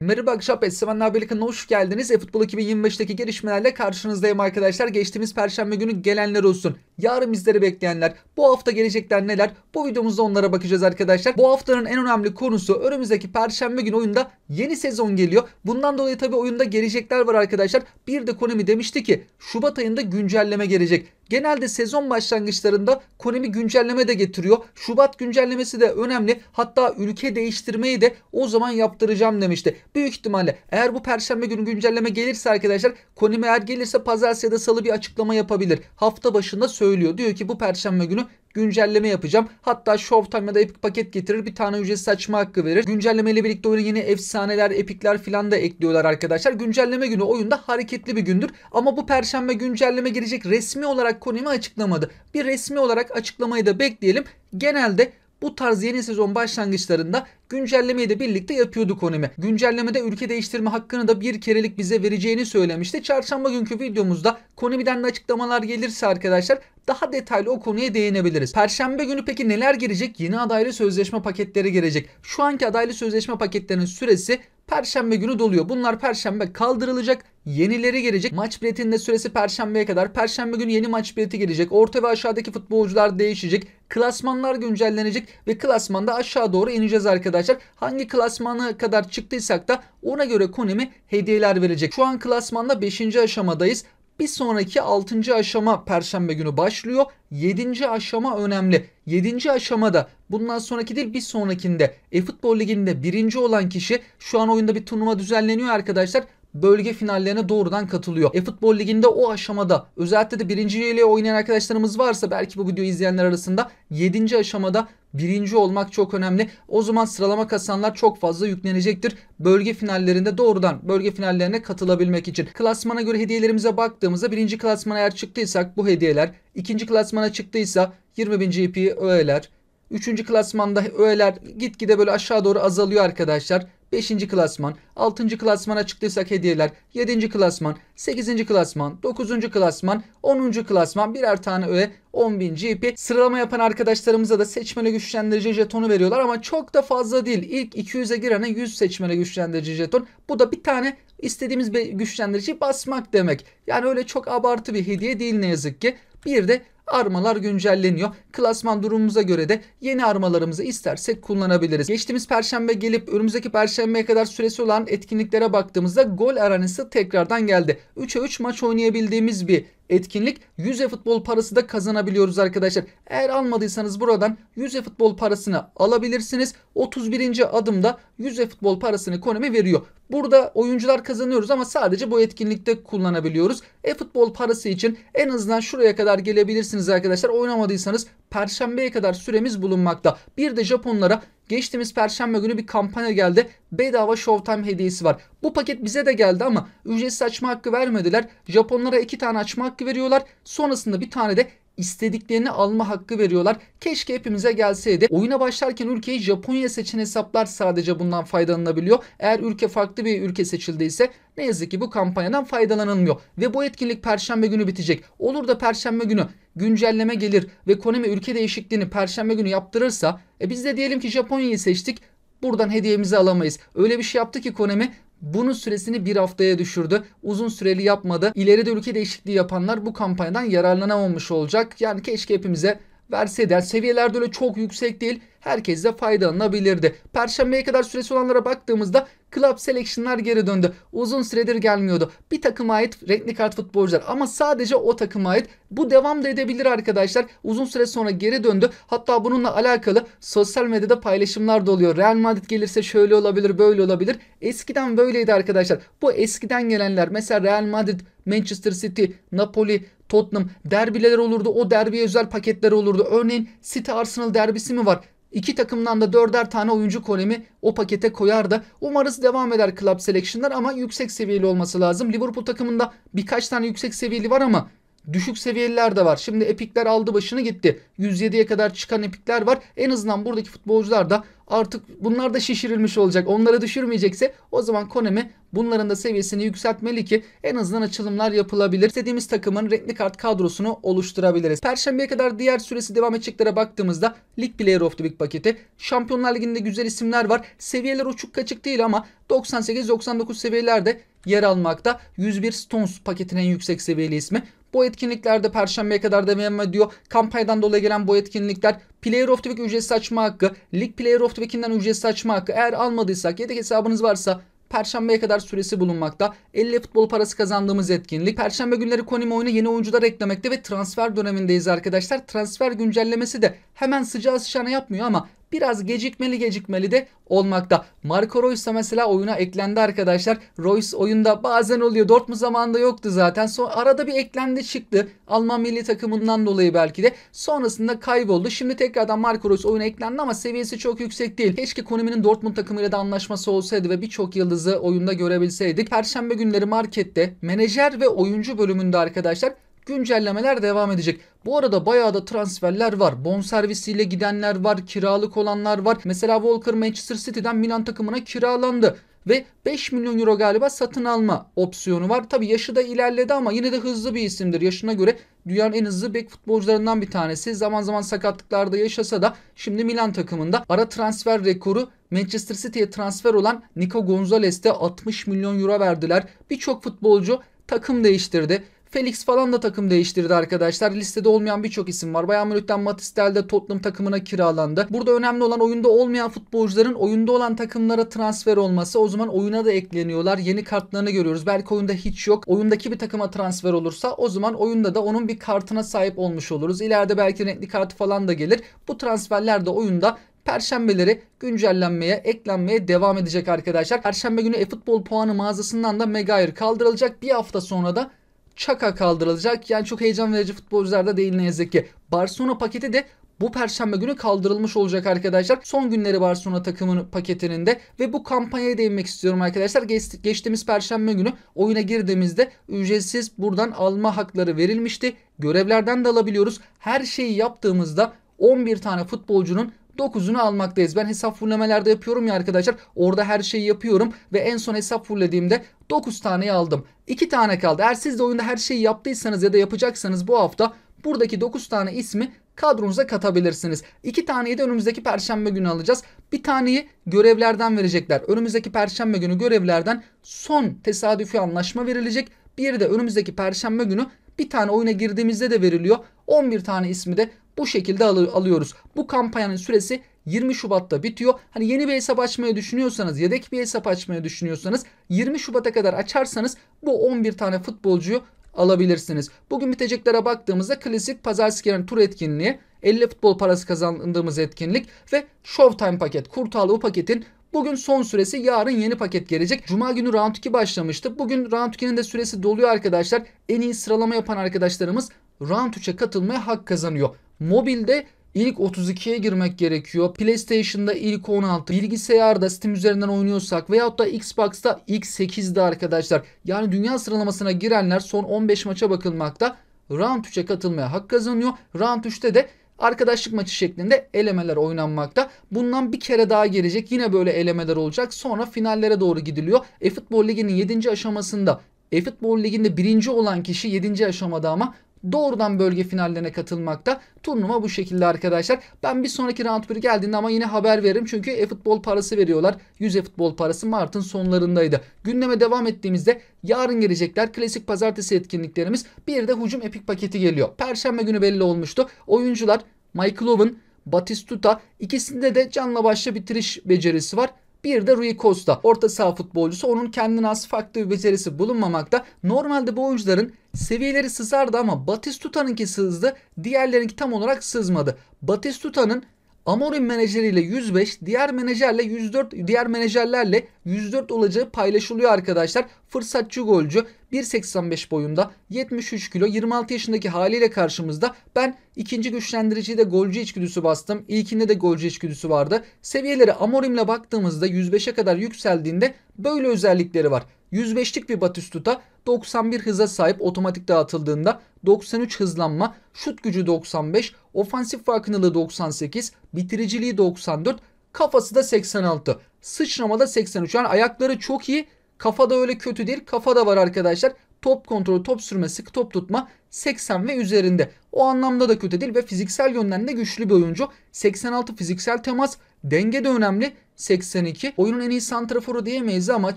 Merhaba Akşap Sevenler Birliği'ne hoş geldiniz. eFootball 2025'teki gelişmelerle karşınızdayım arkadaşlar. Geçtiğimiz Perşembe günü gelenler olsun. Yarın bizleri bekleyenler, bu hafta gelecekler neler? Bu videomuzda onlara bakacağız arkadaşlar. Bu haftanın en önemli konusu önümüzdeki Perşembe günü oyunda yeni sezon geliyor. Bundan dolayı tabii oyunda gelecekler var arkadaşlar. Bir de Konami demişti ki Şubat ayında güncelleme gelecek. Genelde sezon başlangıçlarında Konami güncelleme de getiriyor. Şubat güncellemesi de önemli. Hatta ülke değiştirmeyi de o zaman yaptıracağım demişti. Büyük ihtimalle eğer bu perşembe günü güncelleme gelirse arkadaşlar, Konami eğer gelirse pazartesi ya da salı bir açıklama yapabilir. Hafta başında söylüyor. Diyor ki bu perşembe günü güncelleme yapacağım. Hatta Showtime ya da Epic paket getirir, bir tane ücretsiz açma hakkı verir. Güncelleme ile birlikte oyuna yeni efsaneler, epikler filan da ekliyorlar arkadaşlar. Güncelleme günü oyunda hareketli bir gündür. Ama bu perşembe güncelleme gelecek resmi olarak Konami açıklamadı. Bir resmi olarak açıklamayı da bekleyelim. Genelde bu tarz yeni sezon başlangıçlarında güncellemeyi de birlikte yapıyordu Konami. Güncellemede ülke değiştirme hakkını da bir kerelik bize vereceğini söylemişti. Çarşamba günkü videomuzda Konami'den de açıklamalar gelirse arkadaşlar daha detaylı o konuya değinebiliriz. Perşembe günü peki neler gelecek? Yeni adaylı sözleşme paketleri gelecek. Şu anki adaylı sözleşme paketlerinin süresi Perşembe günü doluyor. Bunlar Perşembe kaldırılacak. Yenileri gelecek. Maç biletinin de süresi Perşembe'ye kadar. Perşembe günü yeni maç bileti gelecek. Orta ve aşağıdaki futbolcular değişecek. Klasmanlar güncellenecek ve klasmanda aşağı doğru ineceğiz arkadaşlar. Hangi klasmana kadar çıktıysak da ona göre Konami hediyeler verecek. Şu an klasmanda 5. aşamadayız. Bir sonraki 6. aşama Perşembe günü başlıyor. 7. aşama önemli. 7. aşamada bundan sonraki değil bir sonrakinde eFootball Ligi'nde birinci olan kişi, şu an oyunda bir turnuva düzenleniyor arkadaşlar, bölge finallerine doğrudan katılıyor. eFootball Ligi'nde o aşamada özellikle de birinciliğiyle oynayan arkadaşlarımız varsa belki bu videoyu izleyenler arasında 7. aşamada birinci olmak çok önemli. O zaman sıralama kasanlar çok fazla yüklenecektir. Bölge finallerinde doğrudan bölge finallerine katılabilmek için. Klasmana göre hediyelerimize baktığımızda birinci klasmana eğer çıktıysak bu hediyeler, ikinci klasmana çıktıysa 20.000 GP öğeler, üçüncü klasmanda öğeler gitgide böyle aşağı doğru azalıyor arkadaşlar. 5. klasman, 6. klasmana çıktıysak hediyeler, 7. klasman, 8. klasman, 9. klasman, 10. klasman birer tane öğe, 10.000 GP. Sıralama yapan arkadaşlarımıza da seçmeli güçlendirici jetonu veriyorlar ama çok da fazla değil. İlk 200'e girene 100 seçmeli güçlendirici jeton. Bu da bir tane istediğimiz bir güçlendiriciyi basmak demek. Yani öyle çok abartı bir hediye değil ne yazık ki. Bir de armalar güncelleniyor. Klasman durumumuza göre de yeni armalarımızı istersek kullanabiliriz. Geçtiğimiz perşembe gelip önümüzdeki perşembeye kadar süresi olan etkinliklere baktığımızda gol aranesi tekrardan geldi. 3'e 3 maç oynayabildiğimiz bir etkinlik. 100 futbol parası da kazanabiliyoruz arkadaşlar. Eğer almadıysanız buradan 100 futbol parasını alabilirsiniz. 31. adımda 100 futbol parasını Konami veriyor. Burada oyuncular kazanıyoruz ama sadece bu etkinlikte kullanabiliyoruz. Futbol parası için en azından şuraya kadar gelebilirsiniz arkadaşlar. Oynamadıysanız Perşembeye kadar süremiz bulunmakta. Bir de Japonlara geçtiğimiz Perşembe günü bir kampanya geldi. Bedava Showtime hediyesi var. Bu paket bize de geldi ama ücretsiz açma hakkı vermediler. Japonlara 2 tane açma hakkı veriyorlar. Sonrasında bir tane de istediklerini alma hakkı veriyorlar. Keşke hepimize gelseydi. Oyuna başlarken ülkeyi Japonya seçen hesaplar sadece bundan faydalanabiliyor. Eğer ülke farklı bir ülke seçildiyse ne yazık ki bu kampanyadan faydalanılmıyor. Ve bu etkinlik Perşembe günü bitecek. Olur da Perşembe günü güncelleme gelir ve Konami ülke değişikliğini Perşembe günü yaptırırsa biz de diyelim ki Japonya'yı seçtik. Buradan hediyemizi alamayız. Öyle bir şey yaptı ki Konami bunun süresini bir haftaya düşürdü. Uzun süreli yapmadı. İleride ülke değişikliği yapanlar bu kampanyadan yararlanamamış olacak. Yani keşke hepimize verseydi. Seviyeler öyle çok yüksek değil. Herkes de faydalanabilirdi. Perşembeye kadar süresi olanlara baktığımızda Club Selection'lar geri döndü. Uzun süredir gelmiyordu. Bir takıma ait renkli kart futbolcular ama sadece o takıma ait. Bu devam da edebilir arkadaşlar. Uzun süre sonra geri döndü. Hatta bununla alakalı sosyal medyada paylaşımlar da oluyor. Real Madrid gelirse şöyle olabilir, böyle olabilir. Eskiden böyleydi arkadaşlar. Bu eskiden gelenler mesela Real Madrid, Manchester City, Napoli, Tottenham derbiler olurdu. O derbiye özel paketler olurdu. Örneğin City Arsenal derbisi mi var? İki takımdan da 4'er tane oyuncu Konami o pakete koyar da umarız devam eder Club Selection'lar ama yüksek seviyeli olması lazım. Liverpool takımında birkaç tane yüksek seviyeli var ama düşük seviyeliler de var. Şimdi epikler aldı başını gitti. 107'ye kadar çıkan epikler var. En azından buradaki futbolcular da artık bunlar da şişirilmiş olacak. Onları düşürmeyecekse o zaman Konami bunların da seviyesini yükseltmeli ki en azından açılımlar yapılabilir. İstediğimiz takımın renkli kart kadrosunu oluşturabiliriz. Perşembeye kadar diğer süresi devam edeceklere baktığımızda League Player of the Week paketi. Şampiyonlar Ligi'nde güzel isimler var. Seviyeler uçuk kaçık değil ama 98-99 seviyelerde yer almakta. 101 Stones paketin en yüksek seviyeli ismi. Bu etkinliklerde Perşembeye kadar devam ediyor. Kampanyadan dolayı gelen bu etkinlikler Player of the Week ücretsiz açma hakkı, League Player of the Week'inden ücretsiz açma hakkı. Eğer almadıysak, yedek hesabınız varsa Perşembeye kadar süresi bulunmakta. 50 futbol parası kazandığımız etkinlik. Perşembe günleri Konami oyuna yeni oyuncular eklemekte ve transfer dönemindeyiz arkadaşlar. Transfer güncellemesi de hemen sıcağı sıcağına yapmıyor ama biraz gecikmeli de olmakta. Marco Reus da mesela oyuna eklendi arkadaşlar. Reus oyunda bazen oluyor. Dortmund zamanında yoktu zaten. Sonra arada bir eklendi çıktı. Alman milli takımından dolayı belki de. Sonrasında kayboldu. Şimdi tekrardan Marco Reus oyuna eklendi ama seviyesi çok yüksek değil. Keşke Konami'nin Dortmund takımıyla da anlaşması olsaydı ve birçok yıldızı oyunda görebilseydik. Perşembe günleri markette menajer ve oyuncu bölümünde arkadaşlar güncellemeler devam edecek. Bu arada bayağı da transferler var. Bonservisiyle gidenler var. Kiralık olanlar var. Mesela Walker Manchester City'den Milan takımına kiralandı. Ve 5 milyon euro galiba satın alma opsiyonu var. Tabi yaşı da ilerledi ama yine de hızlı bir isimdir. Yaşına göre dünyanın en hızlı bek futbolcularından bir tanesi. Zaman zaman sakatlıklarda yaşasa da şimdi Milan takımında. Ara transfer rekoru Manchester City'ye transfer olan Nico Gonzalez'te 60 milyon euro verdiler. Birçok futbolcu takım değiştirdi. Felix falan da takım değiştirdi arkadaşlar. Listede olmayan birçok isim var. Bayern Münih'ten Mathys Tel de Tottenham takımına kiralandı. Burada önemli olan oyunda olmayan futbolcuların oyunda olan takımlara transfer olması. O zaman oyuna da ekleniyorlar. Yeni kartlarını görüyoruz. Belki oyunda hiç yok. Oyundaki bir takıma transfer olursa o zaman oyunda da onun bir kartına sahip olmuş oluruz. İleride belki renkli kartı falan da gelir. Bu transferler de oyunda Perşembeleri güncellenmeye, eklenmeye devam edecek arkadaşlar. Perşembe günü eFootball puanı mağazasından da Maguire kaldırılacak. Bir hafta sonra da Çaka kaldırılacak. Yani çok heyecan verici futbolcular da değil ne yazık ki. Barcelona paketi de bu perşembe günü kaldırılmış olacak arkadaşlar. Son günleri Barcelona takımının paketinin de ve bu kampanyaya değinmek istiyorum arkadaşlar. Geçtiğimiz perşembe günü oyuna girdiğimizde ücretsiz buradan alma hakları verilmişti. Görevlerden de alabiliyoruz. Her şeyi yaptığımızda 11 tane futbolcunun 9'unu almaktayız. Ben hesap fullemelerde yapıyorum ya arkadaşlar. Orada her şeyi yapıyorum ve en son hesap fullediğimde 9 taneyi aldım. 2 tane kaldı. Eğer siz de oyunda her şeyi yaptıysanız ya da yapacaksanız bu hafta buradaki 9 tane ismi kadronuza katabilirsiniz. 2 taneyi de önümüzdeki perşembe günü alacağız. Bir taneyi görevlerden verecekler. Önümüzdeki perşembe günü görevlerden son tesadüfi anlaşma verilecek. Bir de önümüzdeki perşembe günü bir tane oyuna girdiğimizde de veriliyor. 11 tane ismi de bu şekilde alıyoruz. Bu kampanyanın süresi 20 Şubat'ta bitiyor. Hani yeni bir hesap açmayı düşünüyorsanız, yedek bir hesap açmayı düşünüyorsanız 20 Şubat'a kadar açarsanız bu 11 tane futbolcuyu alabilirsiniz. Bugün biteceklere baktığımızda klasik pazartesi gelen tur etkinliği, 50 futbol parası kazandığımız etkinlik ve Showtime paket. Kurtuğalı bu paketin bugün son süresi, yarın yeni paket gelecek. Cuma günü Round 2 başlamıştı. Bugün Round 2'nin de süresi doluyor arkadaşlar. En iyi sıralama yapan arkadaşlarımız Round 3'e katılmaya hak kazanıyor. Mobilde ilk 32'ye girmek gerekiyor. PlayStation'da ilk 16, bilgisayarda Steam üzerinden oynuyorsak veyahut da Xbox'ta ilk 8'de arkadaşlar. Yani dünya sıralamasına girenler son 15 maça bakılmakta. Round 3'e katılmaya hak kazanıyor. Round 3'te de arkadaşlık maçı şeklinde elemeler oynanmakta. Bundan bir kere daha gelecek. Yine böyle elemeler olacak. Sonra finallere doğru gidiliyor. eFootball Ligi'nin 7. aşamasında eFootball Ligi'nde 1. olan kişi 7. aşamada ama doğrudan bölge finallerine katılmakta. Turnuva bu şekilde arkadaşlar. Ben bir sonraki round 1 geldiğinde ama yine haber veririm. Çünkü eFootball parası veriyorlar. 100 eFootball parası Mart'ın sonlarındaydı. Gündeme devam ettiğimizde yarın gelecekler. Klasik pazartesi etkinliklerimiz. Bir de hücum epik paketi geliyor. Perşembe günü belli olmuştu. Oyuncular Michael Owen, Batistuta, ikisinde de canla başla bitiriş becerisi var. Bir de Rui Costa, orta saha futbolcusu. Onun kendine has farklı bir becerisi bulunmamakta. Normalde bu oyuncuların seviyeleri sızardı ama Batistuta'nınki sızdı. Diğerlerinki tam olarak sızmadı. Batistuta'nın Amorim menajeriyle 105, diğer menajerle 104, diğer menajerlerle 104 olacağı paylaşılıyor arkadaşlar. Fırsatçı golcü, 1.85 boyunda, 73 kilo, 26 yaşındaki haliyle karşımızda. Ben ikinci güçlendiriciyi de golcü içgüdüsü bastım. İlkinde de golcü içgüdüsü vardı. Seviyeleri Amorim'le baktığımızda 105'e kadar yükseldiğinde böyle özellikleri var. 105'lik bir Batistuta, 91 hıza sahip otomatik dağıtıldığında, 93 hızlanma, şut gücü 95, ofansif farkındalığı 98, bitiriciliği 94, kafası da 86, sıçramada 83. Yani ayakları çok iyi, kafa da öyle kötü değil, kafa da var arkadaşlar. Top kontrolü, top sürme, sıkı top tutma 80 ve üzerinde. O anlamda da kötü değil ve fiziksel yönden de güçlü bir oyuncu. 86 fiziksel temas, denge de önemli. 82. Oyunun en iyi santraforu diyemeyiz ama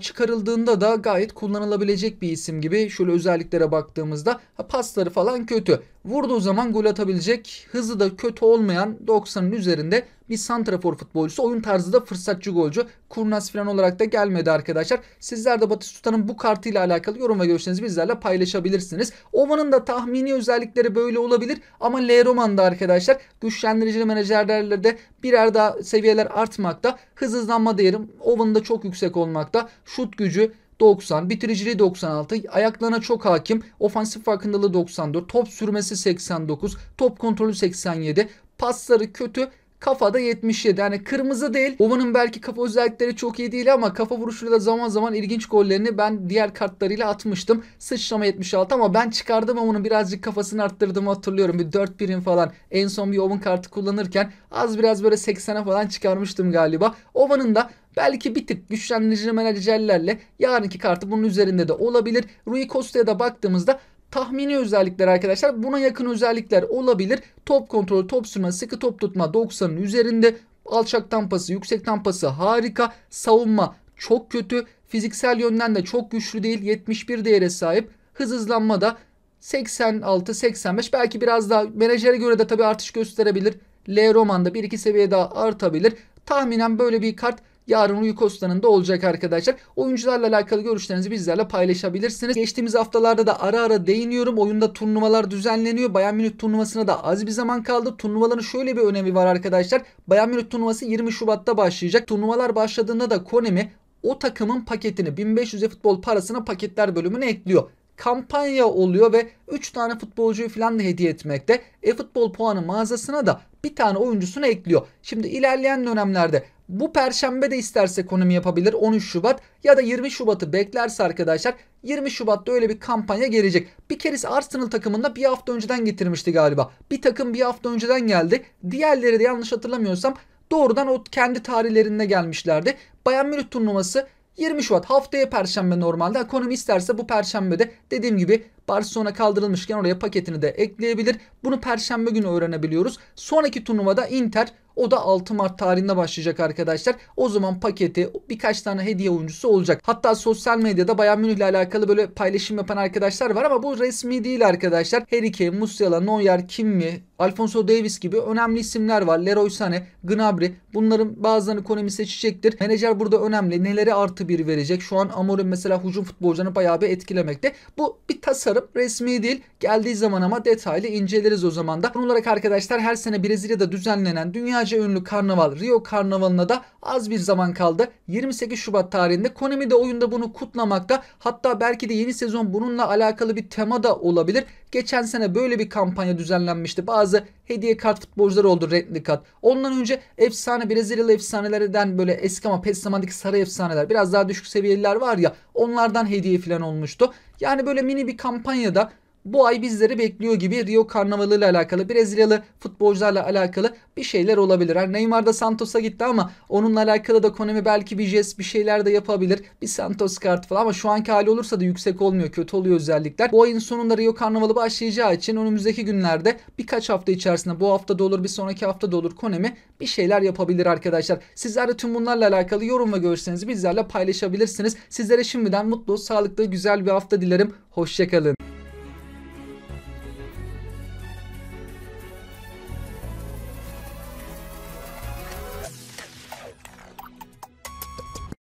çıkarıldığında da gayet kullanılabilecek bir isim gibi. Şöyle özelliklere baktığımızda pasları falan kötü. Vurduğu zaman gol atabilecek, hızı da kötü olmayan 90'ın üzerinde bir santrafor futbolcusu. Oyun tarzı da fırsatçı golcü. Kurnaz falan olarak da gelmedi arkadaşlar. Sizler de Batistuta'nın bu kartıyla alakalı yorum ve görüşlerinizi bizlerle paylaşabilirsiniz. Ova'nın da tahmini özellikleri böyle olabilir ama L Roman'da arkadaşlar güçlendiricili menajerlerle de birer daha seviyeler artmakta. Hızlanma değerim Ova'nın da çok yüksek olmakta. Şut gücü 90, bitiriciliği 96, ayaklarına çok hakim, ofansif farkındalığı 94, top sürmesi 89, top kontrolü 87, pasları kötü, kafada 77. Yani kırmızı değil. Ova'nın belki kafa özellikleri çok iyi değil ama kafa vuruşuyla da zaman zaman ilginç gollerini ben diğer kartlarıyla atmıştım. Sıçrama 76 ama ben çıkardım Ova'nın birazcık kafasını arttırdığımı hatırlıyorum. Bir 4-1'in falan en son bir Ova'nın kartı kullanırken az biraz böyle 80'e falan çıkarmıştım galiba. Ova'nın da belki bir tık güçlendirici menajerlerle yarınki kartı bunun üzerinde de olabilir. Rui Costa'ya da baktığımızda tahmini özellikler arkadaşlar buna yakın özellikler olabilir. Top kontrolü, top sürme, sıkı top tutma 90'ın üzerinde. Alçaktan pası, yüksekten pası harika. Savunma çok kötü. Fiziksel yönden de çok güçlü değil. 71 değere sahip. Hızlanma da 86-85. Belki biraz daha menajere göre de tabii artış gösterebilir. L Roman'da 1-2 seviye daha artabilir. Tahminen böyle bir kart yarın Rui Costa'nın da olacak arkadaşlar. Oyuncularla alakalı görüşlerinizi bizlerle paylaşabilirsiniz. Geçtiğimiz haftalarda da ara ara değiniyorum. Oyunda turnuvalar düzenleniyor. Bayern Münih turnuvasına da az bir zaman kaldı. Turnuvaların şöyle bir önemi var arkadaşlar. Bayern Münih turnuvası 20 Şubat'ta başlayacak. Turnuvalar başladığında da Konami o takımın paketini 1500 futbol parasına paketler bölümüne ekliyor. Kampanya oluyor ve 3 tane futbolcuyu falan da hediye etmekte. E-futbol puanı mağazasına da bir tane oyuncusunu ekliyor. Şimdi ilerleyen dönemlerde bu perşembe de isterse Konami yapabilir 13 Şubat ya da 20 Şubat'ı beklerse arkadaşlar 20 Şubat'ta öyle bir kampanya gelecek. Bir keresi Arsenal takımında bir hafta önceden getirmişti galiba. Bir takım bir hafta önceden geldi. Diğerleri de yanlış hatırlamıyorsam doğrudan o kendi tarihlerinde gelmişlerdi. Bayern Münih turnuvası 20 Şubat haftaya perşembe normalde. Konami isterse bu perşembede dediğim gibi Barcelona kaldırılmışken oraya paketini de ekleyebilir. Bunu perşembe günü öğrenebiliyoruz. Sonraki turnuvada Inter, o da 6 Mart tarihinde başlayacak arkadaşlar. O zaman paketi birkaç tane hediye oyuncusu olacak. Hatta sosyal medyada Bayern Münih ile alakalı böyle paylaşım yapan arkadaşlar var ama bu resmi değil arkadaşlar. Harry Kane, Musiala, Neuer, Kimmi, Alphonso Davies gibi önemli isimler var. Leroy Sané, Gnabry. Bunların bazılarını Konami seçecektir. Menajer burada önemli. Neleri artı bir verecek? Şu an Amorim mesela hücum futbolcularını bayağı bir etkilemekte. Bu bir tasarım. Resmi değil. Geldiği zaman ama detaylı inceleriz o zaman da. Bunun olarak arkadaşlar her sene Brezilya'da düzenlenen dünyaca ünlü karnaval Rio Karnavalı'na da az bir zaman kaldı. 28 Şubat tarihinde Konami de oyunda bunu kutlamakta. Hatta belki de yeni sezon bununla alakalı bir tema da olabilir. Geçen sene böyle bir kampanya düzenlenmişti. Bazı hediye kart futbolcuları oldu, renkli kart. Ondan önce efsane Brezilyalı efsanelerden böyle eski ama PES zamandaki sarı efsaneler, biraz daha düşük seviyeliler var ya, onlardan hediye falan olmuştu. Yani böyle mini bir kampanyada bu ay bizleri bekliyor gibi Rio Karnavalı ile alakalı, Brezilyalı futbolcularla alakalı bir şeyler olabilir. Yani Neymar da Santos'a gitti ama onunla alakalı da Konami belki bir jest, bir şeyler de yapabilir. Bir Santos kartı falan ama şu anki hali olursa da yüksek olmuyor. Kötü oluyor özellikler. Bu ayın sonunda Rio Karnavalı başlayacağı için önümüzdeki günlerde birkaç hafta içerisinde, bu hafta da olur bir sonraki hafta da olur, Konami bir şeyler yapabilir arkadaşlar. Sizler de tüm bunlarla alakalı yorum ve görüşlerinizi bizlerle paylaşabilirsiniz. Sizlere şimdiden mutlu, sağlıklı, güzel bir hafta dilerim. Hoşçakalın.